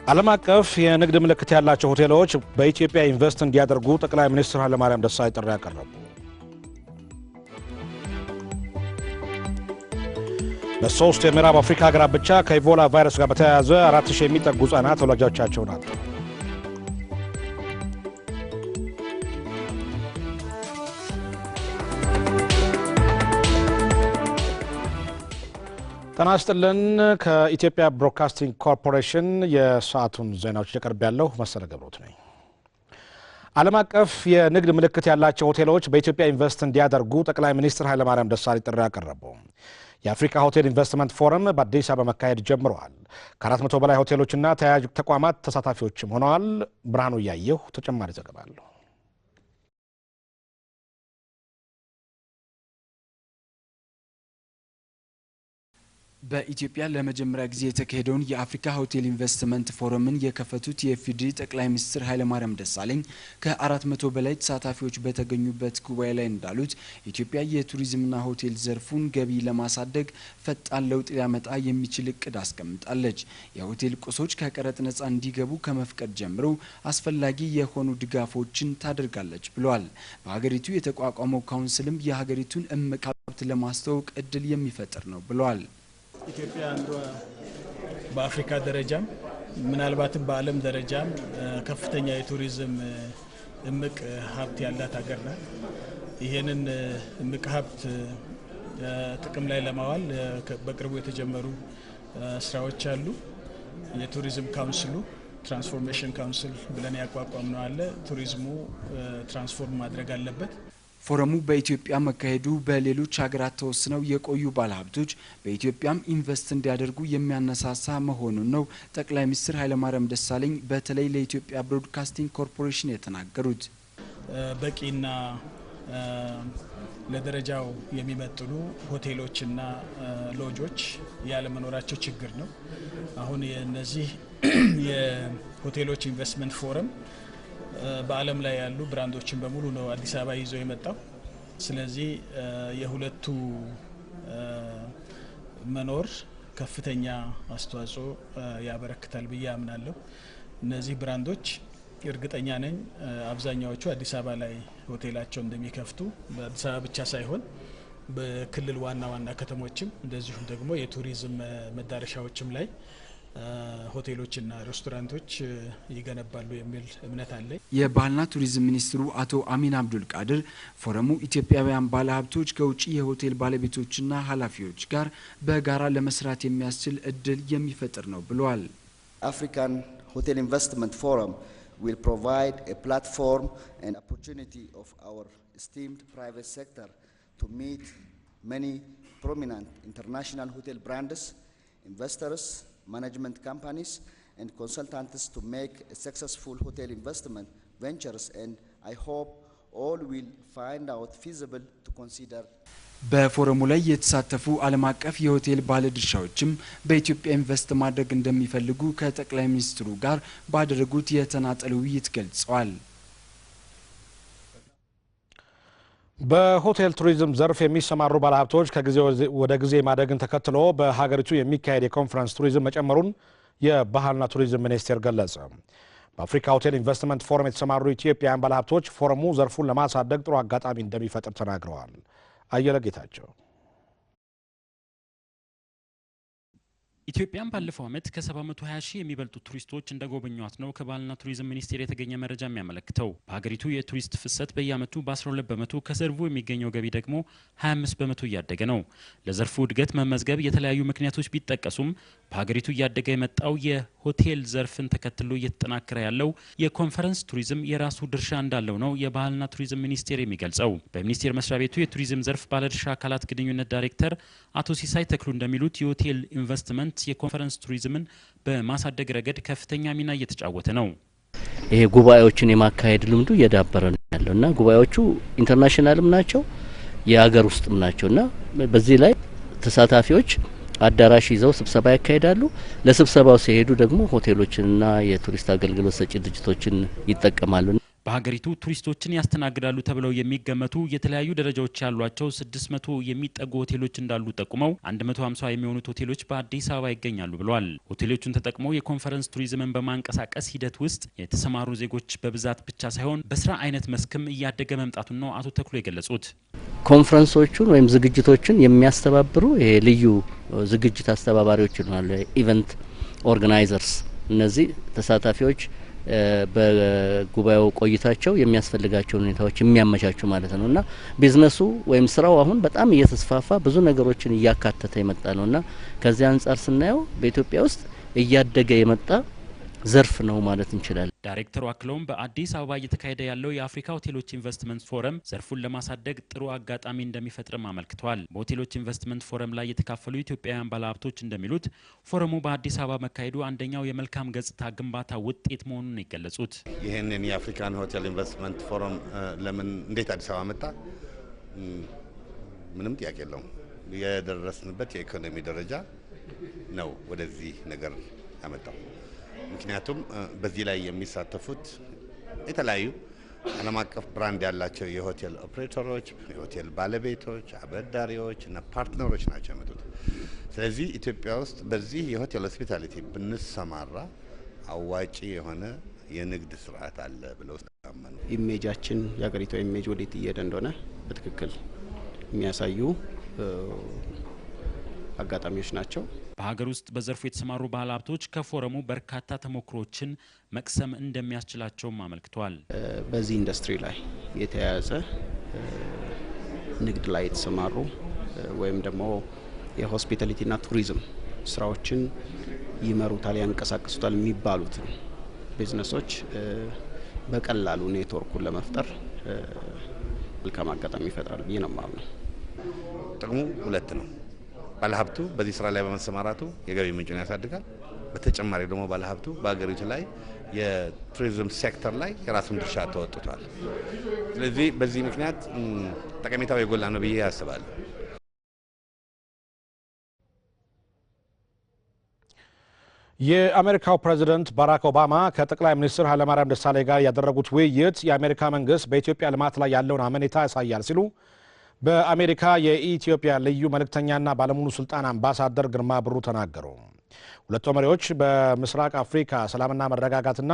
ዓለም አቀፍ የንግድ ምልክት ያላቸው ሆቴሎች በኢትዮጵያ ኢንቨስት እንዲያደርጉ ጠቅላይ ሚኒስትር ኃይለማርያም ደሳለኝ ጥሪ ያቀረቡ። በሶስት የምዕራብ አፍሪካ ሀገራት ብቻ ከኢቦላ ቫይረስ ጋር በተያያዘ 4000 የሚጠጉ ህጻናት ወላጆቻቸውን አጡ። ጤና ይስጥልን። ከኢትዮጵያ ብሮድካስቲንግ ኮርፖሬሽን የሰዓቱን ዜናዎች እየቀርብ ያለው መሰለ ገብሮት ነኝ። ዓለም አቀፍ የንግድ ምልክት ያላቸው ሆቴሎች በኢትዮጵያ ኢንቨስት እንዲያደርጉ ጠቅላይ ሚኒስትር ኃይለማርያም ደሳለኝ ጥሪ ያቀረቡ። የአፍሪካ ሆቴል ኢንቨስትመንት ፎረም በአዲስ አበባ መካሄድ ጀምሯል። ከ400 በላይ ሆቴሎችና ተያያዥ ተቋማት ተሳታፊዎችም ሆነዋል። ብርሃኑ ያየሁ ተጨማሪ ዘገባ አለው። በኢትዮጵያ ለመጀመሪያ ጊዜ የተካሄደውን የአፍሪካ ሆቴል ኢንቨስትመንት ፎረምን የከፈቱት የኢፌዴሪ ጠቅላይ ሚኒስትር ኃይለማርያም ደሳለኝ ከ400 በላይ ተሳታፊዎች በተገኙበት ጉባኤ ላይ እንዳሉት ኢትዮጵያ የቱሪዝምና ሆቴል ዘርፉን ገቢ ለማሳደግ ፈጣን ለውጥ ሊያመጣ የሚችል እቅድ አስቀምጣለች። የሆቴል ቁሶች ከቀረጥ ነጻ እንዲገቡ ከመፍቀድ ጀምሮ አስፈላጊ የሆኑ ድጋፎችን ታደርጋለች ብለዋል። በሀገሪቱ የተቋቋመው ካውንስልም የሀገሪቱን እምቅ ሀብት ለማስተዋወቅ እድል የሚፈጥር ነው ብለዋል። ኢትዮጵያ አንዷ በአፍሪካ ደረጃም ምናልባትም በዓለም ደረጃም ከፍተኛ የቱሪዝም እምቅ ሀብት ያላት ሀገር ናት። ይሄንን እምቅ ሀብት ጥቅም ላይ ለማዋል በቅርቡ የተጀመሩ ስራዎች አሉ። የቱሪዝም ካውንስሉ ትራንስፎርሜሽን ካውንስል ብለን ያቋቋምነው አለ። ቱሪዝሙ ትራንስፎርም ማድረግ አለበት። ፎረሙ በኢትዮጵያ መካሄዱ በሌሎች ሀገራት ተወስነው የቆዩ ባለሀብቶች በኢትዮጵያም ኢንቨስት እንዲያደርጉ የሚያነሳሳ መሆኑን ነው ጠቅላይ ሚኒስትር ኃይለማርያም ደሳለኝ በተለይ ለኢትዮጵያ ብሮድካስቲንግ ኮርፖሬሽን የተናገሩት። በቂና ለደረጃው የሚመጥኑ ሆቴሎችና ሎጆች ያለመኖራቸው ችግር ነው። አሁን የነዚህ የሆቴሎች ኢንቨስትመንት ፎረም በዓለም ላይ ያሉ ብራንዶችን በሙሉ ነው አዲስ አበባ ይዞ የመጣው። ስለዚህ የሁለቱ መኖር ከፍተኛ አስተዋጽኦ ያበረክታል ብዬ አምናለሁ። እነዚህ ብራንዶች እርግጠኛ ነኝ አብዛኛዎቹ አዲስ አበባ ላይ ሆቴላቸው እንደሚከፍቱ፣ በአዲስ አበባ ብቻ ሳይሆን በክልል ዋና ዋና ከተሞችም እንደዚሁም ደግሞ የቱሪዝም መዳረሻዎችም ላይ ሆቴሎችና ሬስቶራንቶች ይገነባሉ የሚል እምነት አለ። የባህልና ቱሪዝም ሚኒስትሩ አቶ አሚን አብዱል ቃድር ፎረሙ ኢትዮጵያውያን ባለሀብቶች ከውጭ የሆቴል ባለቤቶችና ኃላፊዎች ጋር በጋራ ለመስራት የሚያስችል እድል የሚፈጥር ነው ብለዋል። African Hotel Investment Forum will provide a platform and opportunity of our esteemed private sector to meet many prominent international hotel brands, investors, management companies and consultants to make a successful hotel investment ventures, and I hope all will find out feasible to consider. በፎረሙ ላይ የተሳተፉ ዓለም አቀፍ የሆቴል ባለድርሻዎችም በኢትዮጵያ ኢንቨስት ማድረግ እንደሚፈልጉ ከጠቅላይ ሚኒስትሩ ጋር ባደረጉት የተናጠል ውይይት ገልጸዋል። በሆቴል ቱሪዝም ዘርፍ የሚሰማሩ ባለሀብቶች ከጊዜ ወደ ጊዜ ማደግን ተከትሎ በሀገሪቱ የሚካሄድ የኮንፈረንስ ቱሪዝም መጨመሩን የባህልና ቱሪዝም ሚኒስቴር ገለጸ። በአፍሪካ ሆቴል ኢንቨስትመንት ፎረም የተሰማሩ ኢትዮጵያውያን ባለሀብቶች ፎረሙ ዘርፉን ለማሳደግ ጥሩ አጋጣሚ እንደሚፈጥር ተናግረዋል። አየለ ጌታቸው ኢትዮጵያን ባለፈው ዓመት ከ720 ሺህ የሚበልጡ ቱሪስቶች እንደጎበኙት ነው ከባህልና ቱሪዝም ሚኒስቴር የተገኘ መረጃ የሚያመለክተው። በሀገሪቱ የቱሪስት ፍሰት በየዓመቱ በ12 በመቶ ከዘርፉ የሚገኘው ገቢ ደግሞ 25 በመቶ እያደገ ነው። ለዘርፉ እድገት መመዝገብ የተለያዩ ምክንያቶች ቢጠቀሱም በሀገሪቱ እያደገ የመጣው የሆቴል ዘርፍን ተከትሎ እየተጠናከረ ያለው የኮንፈረንስ ቱሪዝም የራሱ ድርሻ እንዳለው ነው የባህልና ቱሪዝም ሚኒስቴር የሚገልጸው። በሚኒስቴር መስሪያ ቤቱ የቱሪዝም ዘርፍ ባለድርሻ አካላት ግንኙነት ዳይሬክተር አቶ ሲሳይ ተክሉ እንደሚሉት የሆቴል ኢንቨስትመንት የኮንፈረንስ ቱሪዝምን በማሳደግ ረገድ ከፍተኛ ሚና እየተጫወተ ነው። ይሄ ጉባኤዎችን የማካሄድ ልምዱ እየዳበረ ነው ያለውና ጉባኤዎቹ ኢንተርናሽናልም ናቸው የሀገር ውስጥም ናቸውና በዚህ ላይ ተሳታፊዎች አዳራሽ ይዘው ስብሰባ ያካሂዳሉ። ለስብሰባው ሲሄዱ ደግሞ ሆቴሎችንና የቱሪስት አገልግሎት ሰጪ ድርጅቶችን ይጠቀማሉ። በሀገሪቱ ቱሪስቶችን ያስተናግዳሉ ተብለው የሚገመቱ የተለያዩ ደረጃዎች ያሏቸው 600 የሚጠጉ ሆቴሎች እንዳሉ ጠቁመው 150 የሚሆኑት ሆቴሎች በአዲስ አበባ ይገኛሉ ብለዋል። ሆቴሎቹን ተጠቅመው የኮንፈረንስ ቱሪዝምን በማንቀሳቀስ ሂደት ውስጥ የተሰማሩ ዜጎች በብዛት ብቻ ሳይሆን በስራ አይነት መስክም እያደገ መምጣቱን ነው አቶ ተክሎ የገለጹት። ኮንፈረንሶቹን ወይም ዝግጅቶችን የሚያስተባብሩ ልዩ ዝግጅት አስተባባሪዎች ይሆናሉ፣ ኢቨንት ኦርጋናይዘርስ። እነዚህ ተሳታፊዎች በጉባኤው ቆይታቸው የሚያስፈልጋቸው ሁኔታዎች የሚያመቻቹ ማለት ነውና ቢዝነሱ ወይም ስራው አሁን በጣም እየተስፋፋ ብዙ ነገሮችን እያካተተ የመጣ ነውና ከዚህ አንጻር ስናየው በኢትዮጵያ ውስጥ እያደገ የመጣ ዘርፍ ነው ማለት እንችላለን። ዳይሬክተሩ አክለውም በአዲስ አበባ እየተካሄደ ያለው የአፍሪካ ሆቴሎች ኢንቨስትመንት ፎረም ዘርፉን ለማሳደግ ጥሩ አጋጣሚ እንደሚፈጥርም አመልክተዋል። በሆቴሎች ኢንቨስትመንት ፎረም ላይ የተካፈሉ ኢትዮጵያውያን ባለሀብቶች እንደሚሉት ፎረሙ በአዲስ አበባ መካሄዱ አንደኛው የመልካም ገጽታ ግንባታ ውጤት መሆኑን የገለጹት ይህንን የአፍሪካን ሆቴል ኢንቨስትመንት ፎረም ለምን እንዴት አዲስ አበባ መጣ? ምንም ጥያቄ የለውም። የደረስንበት የኢኮኖሚ ደረጃ ነው ወደዚህ ነገር ያመጣው። ምክንያቱም በዚህ ላይ የሚሳተፉት የተለያዩ ዓለም አቀፍ ብራንድ ያላቸው የሆቴል ኦፕሬተሮች፣ የሆቴል ባለቤቶች፣ አበዳሪዎች እና ፓርትነሮች ናቸው የመጡት። ስለዚህ ኢትዮጵያ ውስጥ በዚህ የሆቴል ሆስፒታሊቲ ብንሰማራ አዋጪ የሆነ የንግድ ስርዓት አለ ብለው ታመኑ። ኢሜጃችን የሀገሪቷ ኢሜጅ ወዴት እየሄደ እንደሆነ በትክክል የሚያሳዩ አጋጣሚዎች ናቸው። በሀገር ውስጥ በዘርፉ የተሰማሩ ባለሀብቶች ከፎረሙ በርካታ ተሞክሮችን መቅሰም እንደሚያስችላቸውም አመልክተዋል። በዚህ ኢንዱስትሪ ላይ የተያያዘ ንግድ ላይ የተሰማሩ ወይም ደግሞ የሆስፒታሊቲና ቱሪዝም ስራዎችን ይመሩታል፣ ያንቀሳቅሱታል የሚባሉትን ቢዝነሶች በቀላሉ ኔትወርኩን ለመፍጠር መልካም አጋጣሚ ይፈጥራል ብዬ ነው የማምነው። ጥቅሙ ሁለት ነው። ባለሀብቱ በዚህ ስራ ላይ በመሰማራቱ የገቢ ምንጩን ያሳድጋል። በተጨማሪ ደግሞ ባለሀብቱ በአገሪቱ ላይ የቱሪዝም ሴክተር ላይ የራሱን ድርሻ ተወጥቷል። ስለዚህ በዚህ ምክንያት ጠቀሜታው የጎላ ነው ብዬ ያስባለሁ። የአሜሪካው ፕሬዝዳንት ባራክ ኦባማ ከጠቅላይ ሚኒስትር ኃይለማርያም ደሳለኝ ጋር ያደረጉት ውይይት የአሜሪካ መንግስት በኢትዮጵያ ልማት ላይ ያለውን አመኔታ ያሳያል ሲሉ በአሜሪካ የኢትዮጵያ ልዩ መልእክተኛና ባለሙሉ ስልጣን አምባሳደር ግርማ ብሩ ተናገሩ። ሁለቱ መሪዎች በምስራቅ አፍሪካ ሰላምና መረጋጋትና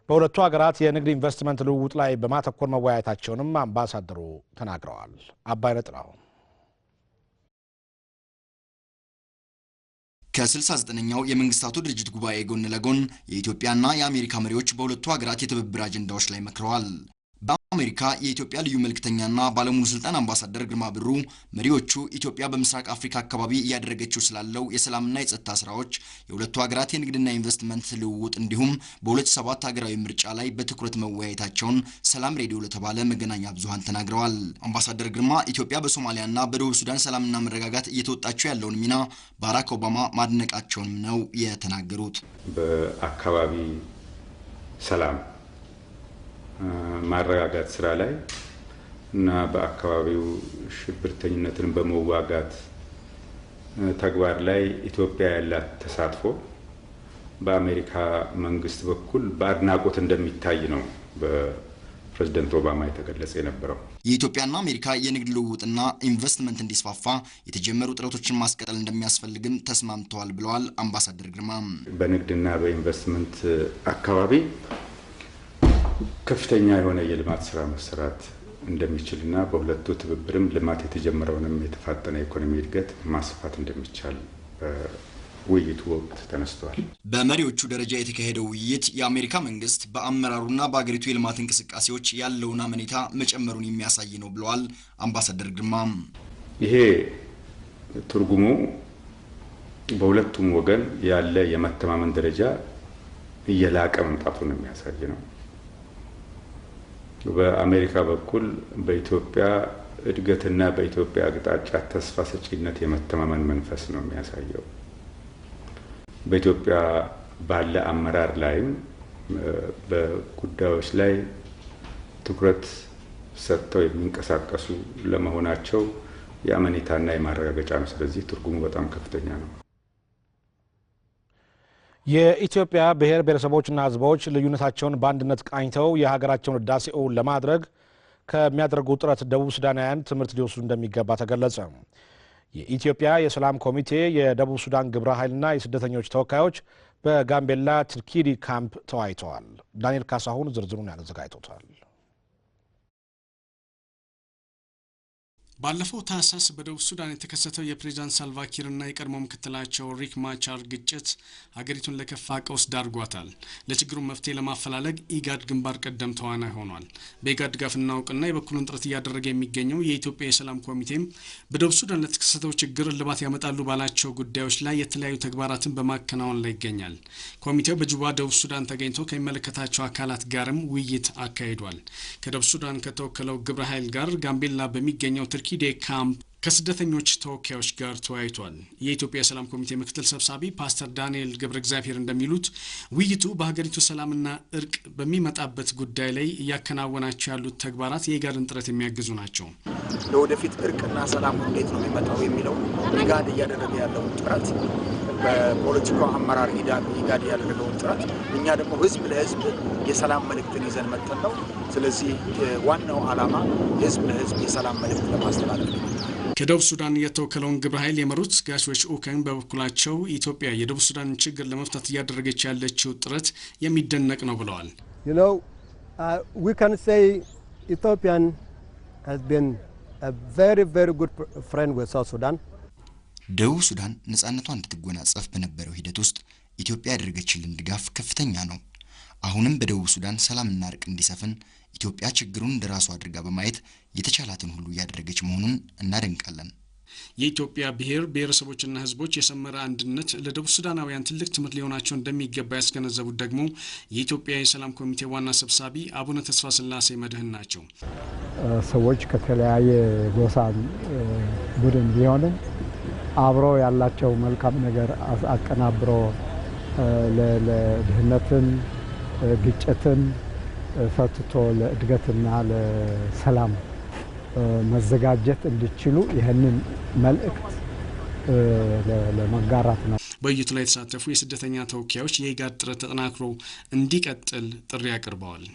በሁለቱ ሀገራት የንግድ ኢንቨስትመንት ልውውጥ ላይ በማተኮር መወያየታቸውንም አምባሳደሩ ተናግረዋል። አባይነህ ጥላው ከ69ኛው የመንግስታቱ ድርጅት ጉባኤ ጎን ለጎን የኢትዮጵያና የአሜሪካ መሪዎች በሁለቱ ሀገራት የትብብር አጀንዳዎች ላይ መክረዋል። በአሜሪካ የኢትዮጵያ ልዩ መልእክተኛና ባለሙሉ ስልጣን አምባሳደር ግርማ ብሩ መሪዎቹ ኢትዮጵያ በምስራቅ አፍሪካ አካባቢ እያደረገችው ስላለው የሰላምና የጸጥታ ስራዎች፣ የሁለቱ ሀገራት የንግድና ኢንቨስትመንት ልውውጥ እንዲሁም በ2007 ሀገራዊ ምርጫ ላይ በትኩረት መወያየታቸውን ሰላም ሬዲዮ ለተባለ መገናኛ ብዙሃን ተናግረዋል። አምባሳደር ግርማ ኢትዮጵያ በሶማሊያና በደቡብ ሱዳን ሰላምና መረጋጋት እየተወጣችው ያለውን ሚና ባራክ ኦባማ ማድነቃቸውንም ነው የተናገሩት። በአካባቢ ሰላም ማረጋጋት ስራ ላይ እና በአካባቢው ሽብርተኝነትን በመዋጋት ተግባር ላይ ኢትዮጵያ ያላት ተሳትፎ በአሜሪካ መንግስት በኩል በአድናቆት እንደሚታይ ነው በፕሬዝዳንት ኦባማ የተገለጸ የነበረው። የኢትዮጵያና አሜሪካ የንግድ ልውውጥና ኢንቨስትመንት እንዲስፋፋ የተጀመሩ ጥረቶችን ማስቀጠል እንደሚያስፈልግም ተስማምተዋል ብለዋል አምባሳደር ግርማ። በንግድና በኢንቨስትመንት አካባቢ ከፍተኛ የሆነ የልማት ስራ መሰራት እንደሚችልና በሁለቱ ትብብርም ልማት የተጀመረውንም የተፋጠነ ኢኮኖሚ እድገት ማስፋት እንደሚቻል በውይይቱ ወቅት ተነስተዋል። በመሪዎቹ ደረጃ የተካሄደው ውይይት የአሜሪካ መንግስት በአመራሩና በአገሪቱ የልማት እንቅስቃሴዎች ያለውን አመኔታ መጨመሩን የሚያሳይ ነው ብለዋል አምባሳደር ግርማ። ይሄ ትርጉሙ በሁለቱም ወገን ያለ የመተማመን ደረጃ እየላቀ መምጣቱን የሚያሳይ ነው። በአሜሪካ በኩል በኢትዮጵያ እድገትና በኢትዮጵያ አቅጣጫ ተስፋ ሰጪነት የመተማመን መንፈስ ነው የሚያሳየው። በኢትዮጵያ ባለ አመራር ላይም በጉዳዮች ላይ ትኩረት ሰጥተው የሚንቀሳቀሱ ለመሆናቸው የአመኔታና የማረጋገጫ ነው። ስለዚህ ትርጉሙ በጣም ከፍተኛ ነው። የኢትዮጵያ ብሔር ብሔረሰቦችና ሕዝቦች ልዩነታቸውን በአንድነት ቃኝተው የሀገራቸውን ህዳሴው ለማድረግ ከሚያደርጉ ጥረት ደቡብ ሱዳናውያን ትምህርት ሊወስዱ እንደሚገባ ተገለጸ። የኢትዮጵያ የሰላም ኮሚቴ የደቡብ ሱዳን ግብረ ኃይልና የስደተኞች ተወካዮች በጋምቤላ ትርኪዲ ካምፕ ተወያይተዋል። ዳንኤል ካሳሁን ዝርዝሩን ያዘጋጅቶታል። ባለፈው ታህሳስ በደቡብ ሱዳን የተከሰተው የፕሬዝዳንት ሳልቫኪርና የቀድሞ ምክትላቸው ሪክ ማቻር ግጭት ሀገሪቱን ለከፋ ቀውስ ዳርጓታል። ለችግሩ መፍትሄ ለማፈላለግ ኢጋድ ግንባር ቀደም ተዋናይ ሆኗል። በኢጋድ ድጋፍና እውቅና የበኩሉን ጥረት እያደረገ የሚገኘው የኢትዮጵያ የሰላም ኮሚቴም በደቡብ ሱዳን ለተከሰተው ችግር እልባት ያመጣሉ ባላቸው ጉዳዮች ላይ የተለያዩ ተግባራትን በማከናወን ላይ ይገኛል። ኮሚቴው በጁባ ደቡብ ሱዳን ተገኝቶ ከሚመለከታቸው አካላት ጋርም ውይይት አካሂዷል። ከደቡብ ሱዳን ከተወከለው ግብረ ኃይል ጋር ጋምቤላ በሚገኘው ኪዴ ካምፕ ከስደተኞች ተወካዮች ጋር ተወያይቷል። የኢትዮጵያ የሰላም ኮሚቴ ምክትል ሰብሳቢ ፓስተር ዳንኤል ገብረ እግዚአብሔር እንደሚሉት ውይይቱ በሀገሪቱ ሰላምና እርቅ በሚመጣበት ጉዳይ ላይ እያከናወናቸው ያሉት ተግባራት የኢጋድን ጥረት የሚያግዙ ናቸው። ለወደፊት እርቅና ሰላም እንዴት ነው የሚመጣው የሚለው ኢጋድ እያደረገ ያለው ጥረት በፖለቲካው አመራር ኢጋድ ያደረገውን ጥረት እኛ ደግሞ ህዝብ ለህዝብ የሰላም መልእክትን ይዘን መጥተን ነው። ስለዚህ ዋናው ዓላማ ህዝብ ለህዝብ የሰላም መልእክት ለማስተላለፍ ነው። ከደቡብ ሱዳን የተወከለውን ግብረ ኃይል የመሩት ጋሾች ኡከን በበኩላቸው ኢትዮጵያ የደቡብ ሱዳን ችግር ለመፍታት እያደረገች ያለችው ጥረት የሚደነቅ ነው ብለዋል። we can say Ethiopian has been a very good friend with South Sudan. ደቡብ ሱዳን ነጻነቷን እንድትጎናጸፍ በነበረው ሂደት ውስጥ ኢትዮጵያ ያደረገችልን ድጋፍ ከፍተኛ ነው። አሁንም በደቡብ ሱዳን ሰላምና እርቅ እንዲሰፍን ኢትዮጵያ ችግሩን እንደራሷ አድርጋ በማየት የተቻላትን ሁሉ ያደረገች መሆኑን እናደንቃለን። የኢትዮጵያ ብሔር ብሔረሰቦችና ሕዝቦች የሰመረ አንድነት ለደቡብ ሱዳናውያን ትልቅ ትምህርት ሊሆናቸው እንደሚገባ ያስገነዘቡት ደግሞ የኢትዮጵያ የሰላም ኮሚቴ ዋና ሰብሳቢ አቡነ ተስፋ ስላሴ መድህን ናቸው። ሰዎች ከተለያየ ጎሳ ቡድን ቢሆንም አብሮ ያላቸው መልካም ነገር አቀናብሮ ለድህነትን ግጭትን ፈትቶ ለእድገትና ለሰላም መዘጋጀት እንዲችሉ ይህንን መልእክት ለመጋራት ነው። በውይይቱ ላይ የተሳተፉ የስደተኛ ተወካዮች የኢጋድ ጥረት ተጠናክሮ እንዲቀጥል ጥሪ አቅርበዋል።